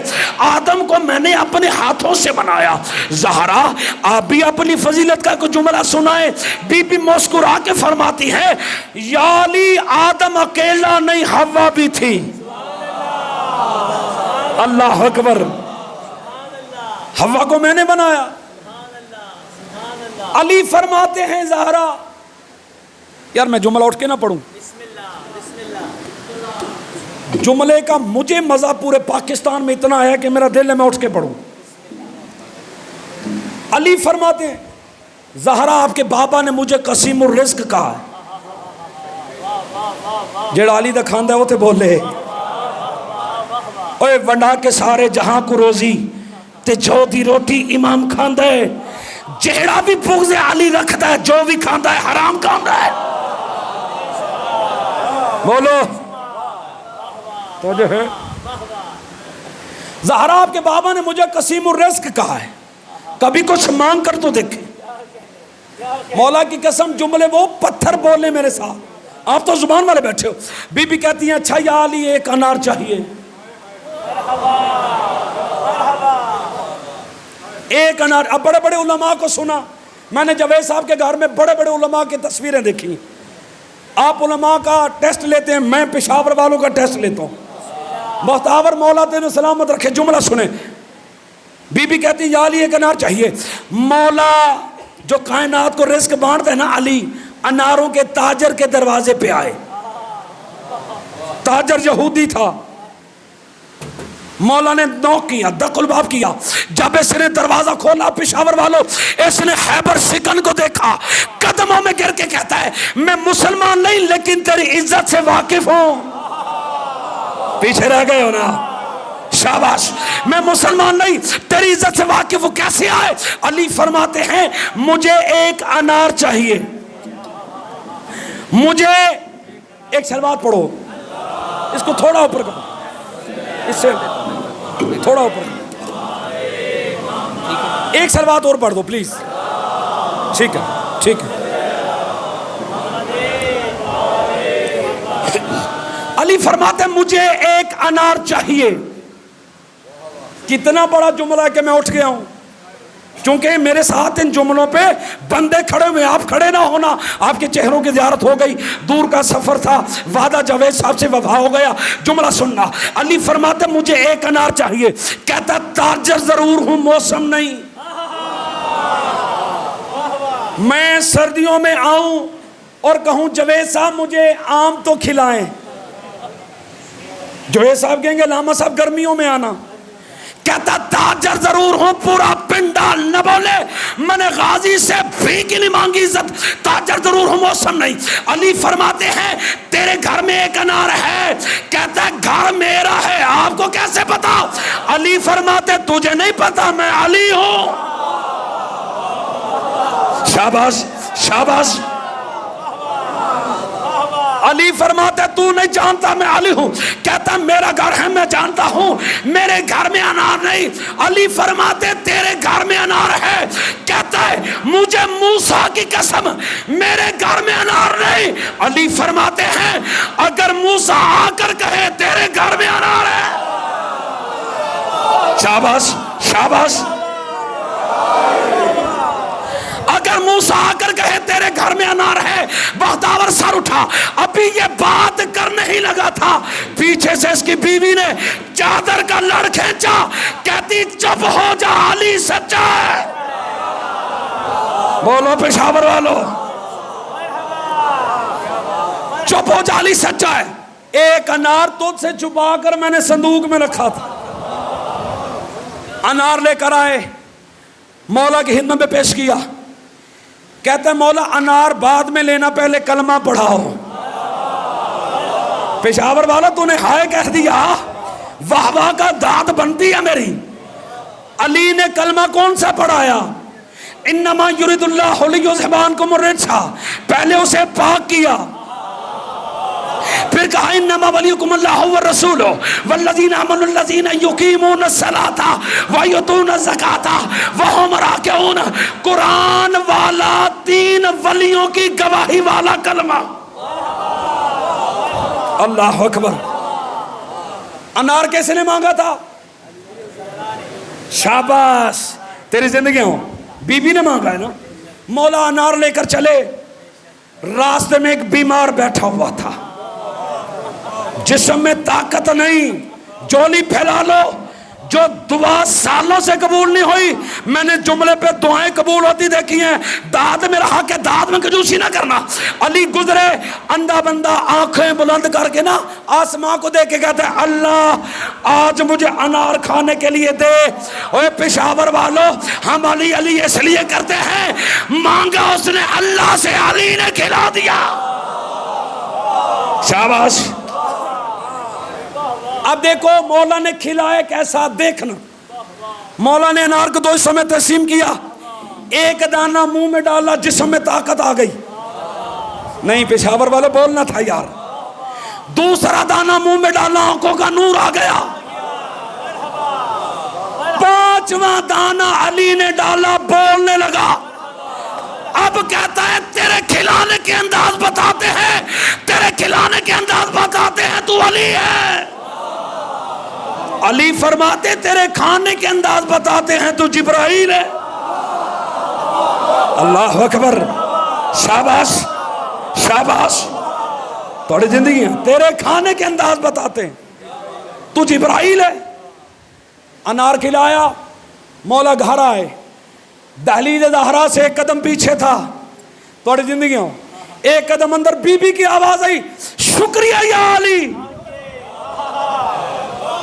آدم کو میں نے اپنے ہاتھوں سے بنایا۔ زہرا آپ بھی اپنی فضیلت کا کوئی جملہ سنائیں۔ بی بی مسکرا کے فرماتی ہے یا علی آدم اکیلا نہیں، حوا بھی تھی۔ اللہ اکبر، حوا کو میں نے بنایا۔ علی فرماتے ہیں زہرا، یار میں جملہ اٹھ کے نہ پڑھوں، جملے کا مجھے مزہ پورے پاکستان میں اتنا ہے کہ میرا دل ہے میں اٹھ کے پڑھوں۔ علی فرماتے ہیں زہرا آپ کے بابا نے مجھے قسیم الرزق کہا ہے۔ جڑا علی دا کھاندا ہے وہ تے بولے اوے ونڈا کے سارے جہاں کو روزی تے جو دی روٹی امام کھاندا ہے، جیڑا بھی بغض علی رکھتا ہے جو بھی کھاندا ہے حرام کھاندا ہے۔ بولو تو جو ہے زہرا آپ کے بابا نے مجھے قسیم الرزق کہا ہے، کبھی کچھ مانگ کر تو دیکھیں۔ مولا کی قسم جملے وہ پتھر بولنے میرے ساتھ، آپ تو زبان والے بیٹھے ہو۔ بی بی کہتی ہیں اچھا یا علی ایک انار چاہیے، ایک انار۔ اب بڑے بڑے علماء کو سنا، میں نے جاوید صاحب کے گھر میں بڑے بڑے علماء کی تصویریں دیکھی۔ آپ علماء کا ٹیسٹ لیتے ہیں، میں پشاور والوں کا ٹیسٹ لیتا ہوں۔ بختاور مولا تین سلامت رکھے، جملہ سنیں۔ بی بی کہتی یا علی ایک انار چاہیے۔ مولا جو کائنات کو رزق بانٹتا ہے نا، علی اناروں کے تاجر کے دروازے پہ آئے۔ تاجر یہودی تھا، مولا نے نوک کیا، دق الباب کیا۔ جب اس نے دروازہ کھولا، پشاور والوں، اس نے خیبر سکن کو دیکھا، قدموں میں گر کے کہتا ہے میں مسلمان نہیں لیکن تیری عزت سے واقف ہوں۔ پیچھے رہ گئے ہو نا؟ شاباش، میں مسلمان نہیں تیری عزت سے واقف ہوں۔ کیسے آئے؟ علی فرماتے ہیں مجھے ایک انار چاہیے، مجھے ایک سلوات پڑھو، اس کو تھوڑا اوپر کرو، اس سے تھوڑا اوپر، ایک سلوات اور پڑھ دو پلیز۔ ٹھیک ہے ٹھیک ہے۔ علی فرماتے ہیں مجھے ایک انار چاہیے۔ کتنا بڑا جملہ ہے کہ میں اٹھ گیا ہوں، چونکہ میرے ساتھ ان جملوں پہ بندے کھڑے ہوئے، آپ کھڑے نہ ہونا، آپ کے چہروں کی زیارت ہو گئی، دور کا سفر تھا، وعدہ جاوید صاحب سے وفا ہو گیا۔ جملہ سننا، علی فرماتے مجھے ایک انار چاہیے، کہتا تاجر ضرور ہوں موسم نہیں، میں سردیوں میں آؤں اور کہوں جاوید صاحب مجھے آم تو کھلائیں، جاوید صاحب کہیں گے لاما صاحب گرمیوں میں آنا۔ کہتا تاجر ضرور ہوں، پورا پنڈال نہ بولے میں نے غازی سے بھیک نہیں مانگی عزت، تاجر ضرور ہوں موسم نہیں۔ علی فرماتے ہیں تیرے گھر میں ایک انار ہے، کہتا ہے گھر میرا ہے، آپ کو کیسے پتا؟ علی فرماتے تجھے نہیں پتا میں علی ہوں۔ شاباش شاباش۔ علی فرماتے تو نہیں جانتا میں علی ہوں، کہتا میرا گھر ہے میں جانتا ہوں، میرے گھر میں انار نہیں۔ علی فرماتے تیرے گھر میں انار ہے، کہتا ہے مجھے موسیٰ کی قسم میرے گھر میں انار نہیں۔ علی فرماتے ہیں اگر موسیٰ آ کر کہے تیرے گھر میں انار ہے، شاباش شاباش، اگر موسیٰ آ کر کہے تیرے گھر میں انار ہے، بختاور سر اٹھا، ابھی یہ بات کرنے ہی لگا تھا، پیچھے سے اس کی بیوی نے چادر کا لڑ کھینچا، کہتی چپ ہو جا علی سچا ہے۔ بولو پشاور والو، چپ ہو جا علی سچا ہے۔ ایک انار تجھ سے چھپا کر میں نے صندوق میں رکھا تھا. انار لے کر آئے, مولا کی خدمت میں پیش کیا. کہتے ہیں مولا انار بعد میں لینا, پہلے کلمہ پڑھاؤ. پشاور والا تو نے ہائے کہہ دیا, واہ واہ کا داد بنتی ہے میری. علی نے کلمہ کون سا پڑھایا؟ انما یرید اللہ لیذھبعنکم الرجس, پہلے اسے پاک کیا, پھر کہا انما ولیکم اللہ والرسول والذین آمنوا الذین یقیمون الصلاۃ ویؤتون الزکاۃ وہم راکعون. قرآن والا, 3 ولیوں کی گواہی والا کلمہ. اللہ اکبر. انار کس نے مانگا تھا؟ شاباش, تیری زندگی ہو. بی بی نے مانگا ہے نا. مولا انار لے کر چلے, راستے میں ایک بیمار بیٹھا ہوا تھا, جسم میں طاقت نہیں, جولی پھیلا لو. جو دعا سالوں سے قبول نہیں ہوئی, میں نے جملے پہ دعائیں قبول ہوتی دیکھی ہیں. داد میں رہا کہ داد میں کنجوسی نہ کرنا. علی گزرے, اندھا بندہ آنکھیں بلند کر کے نا آسمان کو دیکھ کے کہتا ہے اللہ آج مجھے انار کھانے کے لیے دے. اوے پشاور والوں, ہم علی علی اس لیے کرتے ہیں, مانگا اس نے اللہ سے, علی نے کھلا دیا. شاباش. اب دیکھو مولا نے کھلایا کیسا, دیکھنا. مولا نے انار کو 2 حصوں میں تقسیم کیا, ایک دانہ منہ میں ڈالا, جسم میں طاقت آ گئی. نہیں پشاور والے بولنا تھا یار. دوسرا دانہ منہ میں ڈالا, آنکھوں کا نور آ گیا. 5واں دانہ علی نے ڈالا, بولنے لگا. اب کہتا ہے تیرے کھلانے کے انداز بتاتے ہیں, تیرے کھلانے کے انداز بتاتے ہیں تو علی ہے. علی فرماتے تیرے کھانے کے انداز بتاتے ہیں تو جبرائیل ہے. اللہ اکبر. شاباش شاباش. تھوڑی زندگی ہے, تیرے کھانے کے انداز بتاتے ہیں تو جبرائیل ہے. انار کھلایا, مولا گھر آئے, دہلیز زہرا سے 1 قدم پیچھے تھا. تھوڑی زندگی ہو, 1 قدم اندر, بی بی کی آواز آئی, شکریہ یا علی.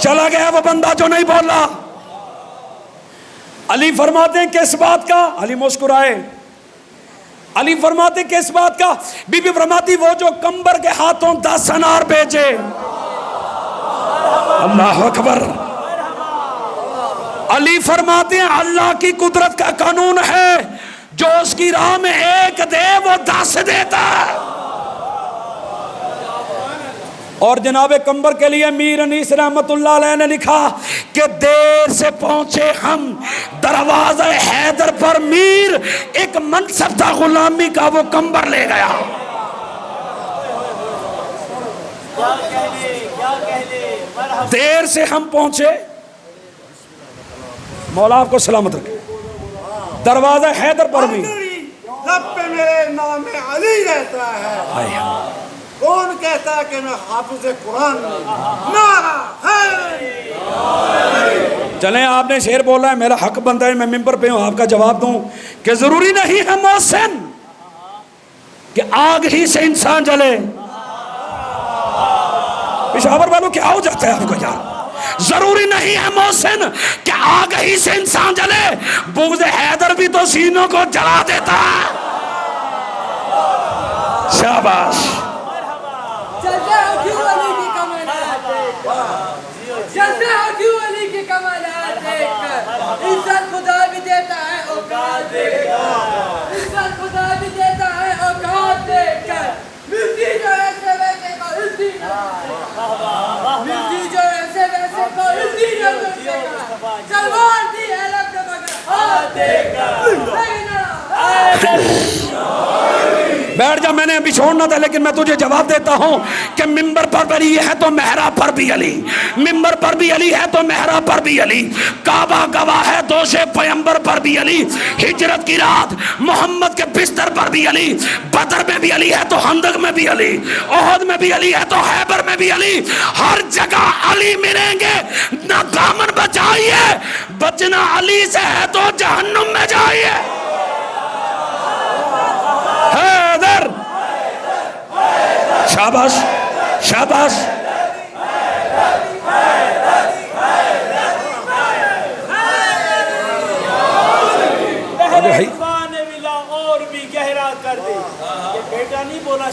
چلا گیا وہ بندہ جو نہیں بولا. علی فرماتے ہیں کس بات کا؟ علی مسکرائے. علی فرماتے ہیں کس بات کا؟ بی بی فرماتی وہ جو کمبر کے ہاتھوں 10 انار بیچے. اللہ اکبر. علی فرماتے ہیں اللہ کی قدرت کا قانون ہے, جو اس کی راہ میں 1 دے وہ 10 دیتا ہے. اور جناب کمبر کے لیے میر انیس رحمت اللہ علیہ نے لکھا کہ دیر سے پہنچے ہم دروازہ حیدر پر, میر ایک منصب تھا غلامی کا, وہ کمبر لے گیا. دیر سے ہم پہنچے, مولا آپ کو سلامت رکھے, دروازہ حیدر پر بھی لب پہ میرے نام علی رہتا ہے. کون کہتا ہے کہ میں حافظ قرآن نعرہ ہے. چلیں آپ نے شعر بولا ہے, میرا حق بنتا ہے میں ممبر پہ ہوں آپ کا جواب دوں کہ ضروری نہیں ہے محسن کہ آگ ہی سے انسان جلے. پشاور والوں کیا ہو جاتا ہے آپ کو یار؟ ضروری نہیں ہے محسن کہ آگ ہی سے انسان جلے, بغض حیدر بھی تو سینوں کو جلا دیتا ہے. شاباش. عزت خدا بھی دیتا ہے اوقات دیکھ کر, عزت خدا بھی دیتا ہے اوقات دیکھ کر. ملتی جو ایسے ویسے کو الٹی نہ, ملتی جو ایسے ویسے کو الٹی نہ کرے گا. سلمان دی ہے لب کے مگر ہاتھ دیکھ کر. بیٹھ جا, میں نے ابھی چھوڑنا تھا لیکن میں تجھے جواب دیتا ہوں کہ ممبر پر بھی ہے تو محراب پر بھی علی, ممبر پر بھی علی ہے تو محراب پر بھی علی, کعبہ گواہ ہے دوش پیمبر پر بھی علی, ہجرت کی رات محمد کے بستر پر بھی علی, بدر میں بھی علی ہے تو خندق میں بھی علی, احد میں بھی علی ہے تو خیبر میں بھی علی. ہر جگہ علی ملیں گے. نہ دامن بچائیے, بچنا علی سے ہے تو جہنم میں جائیے. حیدر. شاباش شاباش.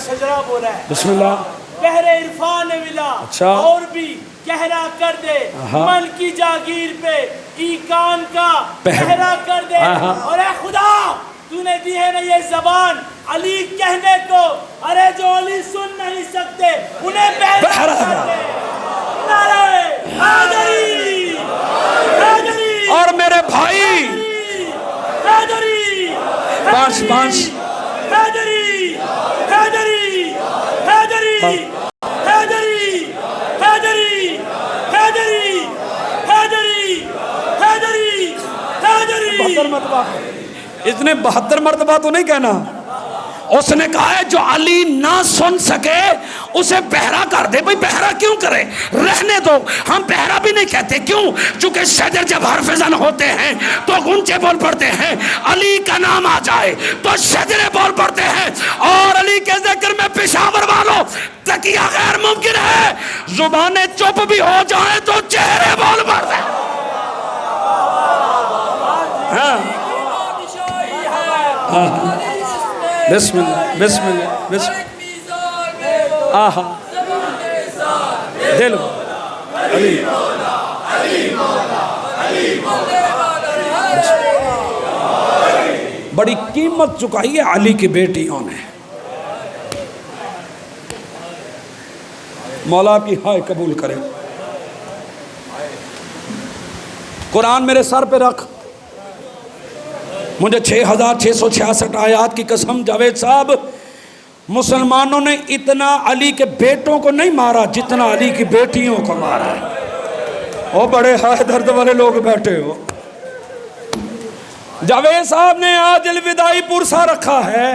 شجرا بولا ہے بسم اللہ. بحر عرفان ملا اچھا. اور بھی گہرا کر دے من کی جاگیر پہ ایکان کا پہرا کر دے. اور اے خدا تو نے دی ہے نا یہ زبان علی کہنے کو, ارے جو علی سن نہیں سکتے انہیں بہرا کر دے. نعرہ حیدری حیدری. اور میرے بھائی حیدری پانچ حیدری حیدری حیدری حیدری حیدری حیدری حیدری حیدری حیدری. 72 مرتبہ. اس نے 72 مرتبہ تو نہیں کہنا, اس نے کہا ہے جو علی نہ سن سکے اسے بہرا کر دے. بھئی بہرا کیوں کرے, رہنے دو. ہم بہرا بھی نہیں کہتے, کیوں؟ چونکہ شجر جب حرف زن ہوتے ہیں تو گنچے بول پڑتے ہیں, علی کا نام آ جائے تو شجرے بول پڑتے ہیں. اور علی کے ذکر میں پشاور والوں تکیہ غیر ممکن ہے, زبانیں چپ بھی ہو جائیں تو چہرے بول پڑتے ہیں. بسم اللہ بسم اللہ بسم اللہ. آہا دل علی بڑی قیمت چکائی ہے علی کی بیٹیوں نے. مولا کی ہائے قبول کرے. قرآن میرے سر پہ رکھ. مجھے 6666 آیات کی قسم جاوید صاحب, مسلمانوں نے اتنا علی کے بیٹوں کو نہیں مارا جتنا علی کی بیٹیوں کو مارا. وہ بڑے ہائے درد والے لوگ بیٹھے ہو. جاوید صاحب نے آج الوداعی پرسا رکھا ہے.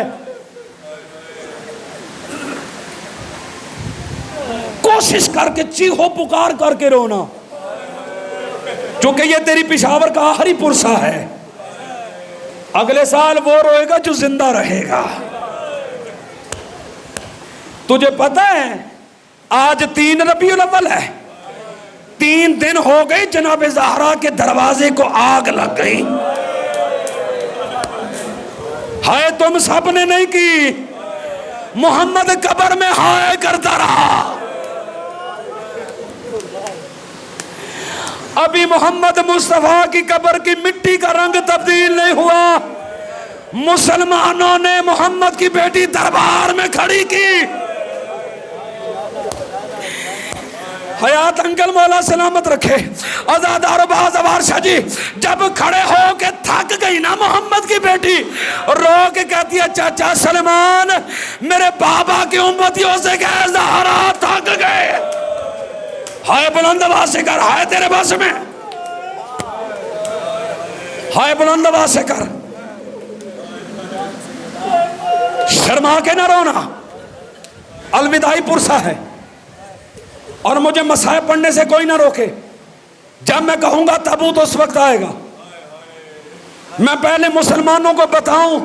کوشش کر کے چیخو پکار کر کے رونا, چونکہ یہ تیری پشاور کا آخری پرسا ہے. اگلے سال وہ روئے گا جو زندہ رہے گا. تجھے پتہ ہے آج 3 ربیع الاول ہے, 3 دن ہو گئے جناب زہرا کے دروازے کو آگ لگ گئی. ہائے تم سب نے نہیں کی, محمد قبر میں ہائے کرتا رہا. ابھی محمد مصطفیٰ کی قبر کی مٹی کا رنگ تبدیل نہیں ہوا. مسلمانوں نے محمد کی بیٹی دربار میں کھڑی کی. حیات انکل مولا سلامت رکھے. ازادار بازوار شاہ جی جب کھڑے ہو کے تھک گئی نا محمد کی بیٹی, رو کے کہتی ہے چاچا سلمان میرے بابا کی امتیوں سے کہے زہرا تھک گئے. ہائے بلند آواز سے کر, ہائے تیرے بس میں, ہائے بلند آواز سے کر. شرما کے نہ رونا, الوداعی پرسا ہے. اور مجھے مصائب پڑھنے سے کوئی نہ روکے. جب میں کہوں گا تابوت اس وقت آئے گا. میں پہلے مسلمانوں کو بتاؤں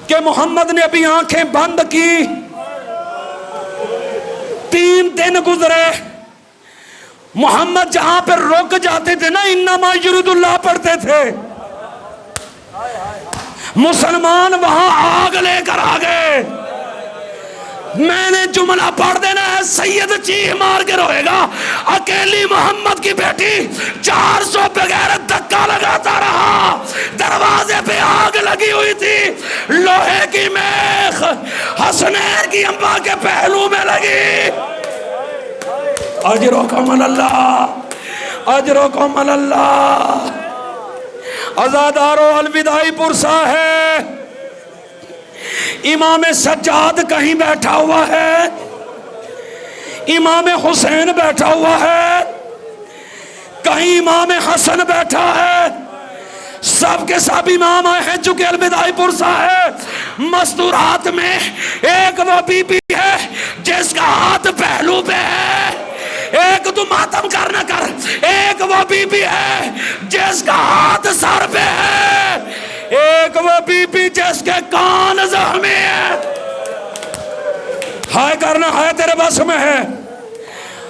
کہ محمد نے ابھی آنکھیں بند کی, 3 دن گزرے. محمد جہاں پہ رک جاتے تھے نا انما یرید اللہ پڑھتے تھے, مسلمان وہاں آگ لے کر آ گئے. میں نے جملہ پڑھ دینا ہے, سید چیخ مار کے روئے گا. اکیلی محمد کی بیٹی 400 بغیر دھکا لگاتا رہا. دروازے پہ آگ لگی ہوئی تھی, لوہے کی میخ حسنین کی اماں کے پہلو میں لگی. اجرکم اللہ, اجرکم اللہ. ازادارو الوداعی پرسا ہے. امام سجاد کہیں بیٹھا ہوا ہے, امام حسین بیٹھا ہوا ہے, کہیں امام حسن بیٹھا ہے. سب کے سب امام آئے ہیں. چونکہ الوداعی پرسا ہے, مستورات میں ایک وہ بی بی ہے جس کا ہاتھ پہلو پہ ہے. ایک تو ماتم کر نہ کر, ایک وہ بی بی ہے جس کا ہاتھ سر پہ ہے, ایک وہ بی بی جس کے کان زخمی ہے. ہائے کرنا, ہائے تیرے بس میں ہے.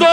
2